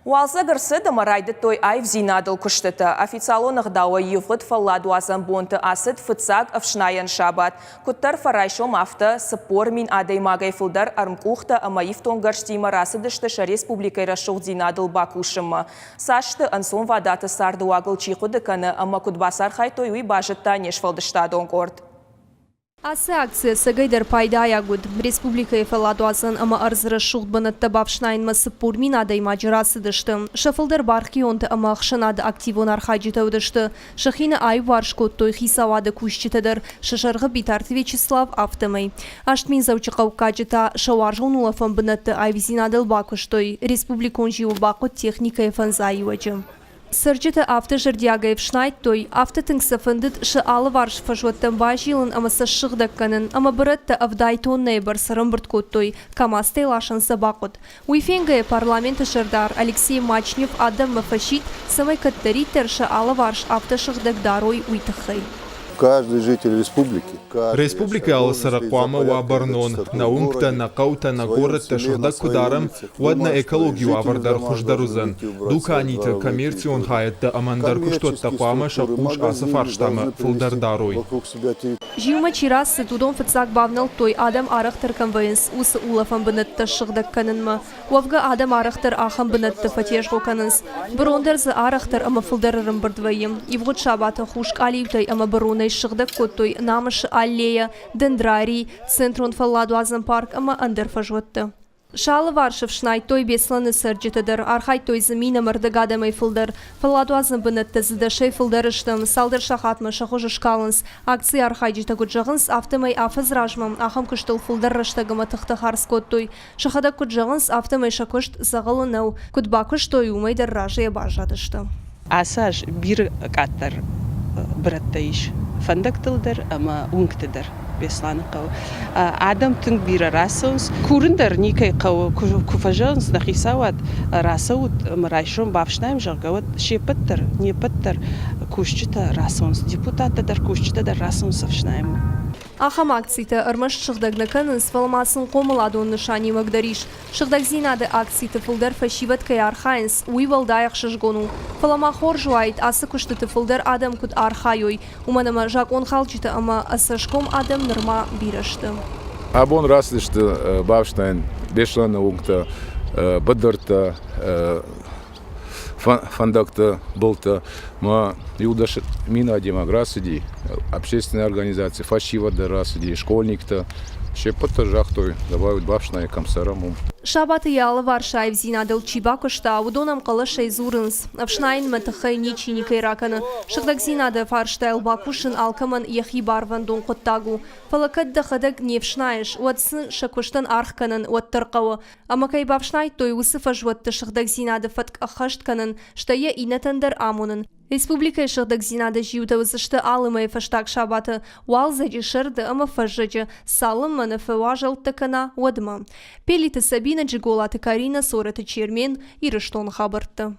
Уалдзæг æрцыд райдыдтой æвзинадыл куыстытæ. Официалон æгъдауæй ивгъуыд фæлладуадзæн бонты ацыд фыццаг æфснайæн сабат. Куыддәр фæрайсом афтæ спор мин адәймагәй фылдәр æрмкъухтæ ифтонггæрзтимæ рацыдысты республикæйы сыгъдæг бакусынмæ. Сашты æнцонвадаты цардыуагыл Куыддәр кудбасар хайтой уй бажытта нешфалдыштадон корт. Асы акция Сыгъдæйр пайдайагуд. Республикæйы фæлладуадзæн æрцыд бонты бапшнайын спор мин адәймагәй рацыдысты. Фылдәр бархионты хшынады активон архаджитәудышты. Шахина айваршкоттой хисавады куыстытæр. Шашарғы Битарты Вячеслав автомай. Аштмин заучықауқаджыта шаваржон улафан бонты æвдзинадыл бакуштой. Республикон живу бакут техникай фанзайуаджы. Сырджыты афтэ жердягай æфснайъ афтэ тыңсафындыт шы алы варш фажуаттан бажилын амаса Сыгъдæг канын, ама бырытты авдайтоннай барсарым бырткоттой, КАМАЗ-тæй лашан сабакут. Уйфенгай парламенты шырдар Алексей Мачнев адам мафащит самай каттаритер шы алы варш афтэ Сыгъдæг дарой уйтахай. Каждый житель республики. Республика алсараквама уабарнон, наункта, накаута, нагородта, Сыгъдæг кударам, уадна экологию авардар хуждарузан. Дуканита коммерцион хаятта амандар куштотта пама шакуш асафарштама фылдәр дарой. Жиума чирасы тудон фыццаг бавнал той адам арахтар конвоенс усы улафан бынытты Сыгъдæг канынма. Уавга адам арахтар ахан бынытты фатежго канынс. Брондер за арахтар ама фылдәрырым бырдвайым. Ивгъуыд шабата хушк аливтай ама баронай Сыгъдæг коттой намыш аллея, дендрарий, центрон фæлладуадзæн парк ама андерфажуатты. Шалы варшыв шнайтой бесланы сырджытыдыр, архайтой замина мырдыгадамай фылдәр. Фæлладуадзæн бынытты зыдашай фылдәрыштым, салдыр шахатма шахожы шкалынс, акция архайджыта гуджағынс, автомай афызражмам, ахам кыштыл фылдәррыштагыма тықты харс коттой. Шахада куджағынс, автомай шакышт зағылынау, кудбакыш той умайдар ражия бажадышты. Асаж бир каттар браттайш. Фандактылдыр, ама унктыдыр. Бесланы қау. Адам түнг бира расынс. Куыддәр никай қау куфажанс нахисават расауд мрайшом бапшнайм жаргават шепыттыр, непыттыр. Кушчыта расынс. Депутаттыдыр кушчытыдыр расынс афшнайм. Ахам акцийта ырмыш Сыгъдæг канынс фаламасын қомыладон нышани магдариш. æгъдауæй акцийта фылдәр фашиват кай архайнс Уалдзæг шыжгону. Фалама хоржуайт асы куштыты фылдәр адам кут архайой. Уманама жак он халчыта ама асашком адам нырма бирашты. Абон расышты бавшнайын бешланы уңта быдырта фандакта болта ма юдаш мина демографии общественные организации фашивада расыди школьникта шепотта жахтой добавить бавшнай комсараму. Шабаты ялы варша æвдзинадыл чибакышта удонам қалышай зурынс. Афшнайын мәтіхай ничини кайраканы. Сыгъдæg фарштайл бакушын алкаман яхи барван дон қоттагу. Фалакадда хадак невшнайш уадсын шакуштан архканын уаттырқауы. Амакай бавшнай той усыфа жуатты Сыгъдæg фатк ахашт канын штая инатандар амунын. Республикæйы Сыгъдæg жиута высышты алымай фаштак шабаты. Уалдзæг шырды ама фажжы салым маны фаважалты кана уадма. Пелиты Сабина Джиголаты Карина Сораты Чермен и Рыштон хабырты.